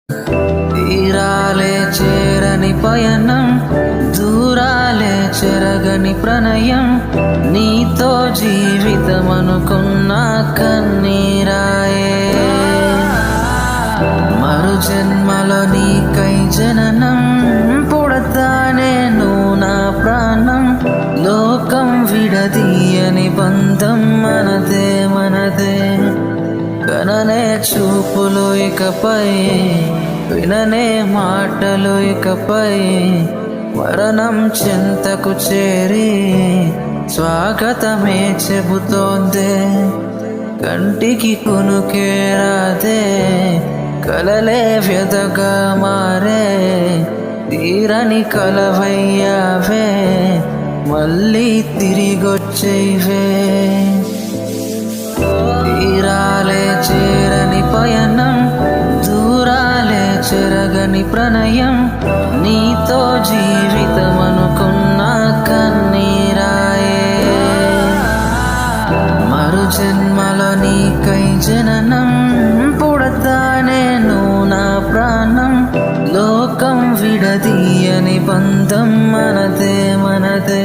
తీరాలే చేరని పయనం, దూరాలే చెరగని ప్రణయం, నీతో జీవితమనుకున్న కన్నీరాయే. మరు జన్మలో నీకై జననం, పుడతానే నువ్వు నా ప్రాణం, లోకం విడదీయని బంధం మనదే మనదే. కననే చూపులు ఇకపై, విననే మాటలు ఇకపై, మరణం చెంతకు చేరి స్వాగతమే చెబుతోందే. కంటికి కునుకే రాదే, కలలే వ్యధగా మారే, తీరని కలవయ్యావే, మళ్ళీ తిరిగొచ్చేవే. తీరాలే చేరని పయనం, దూరాలే చెరగని ప్రణయం, నీతో జీవితమనుకున్న కన్నీరాయే. మరు జన్మలో నీకై జననం, పుడతానే నువ్వు నా ప్రాణం, లోకం విడదీయని బంధం మనదే మనదే.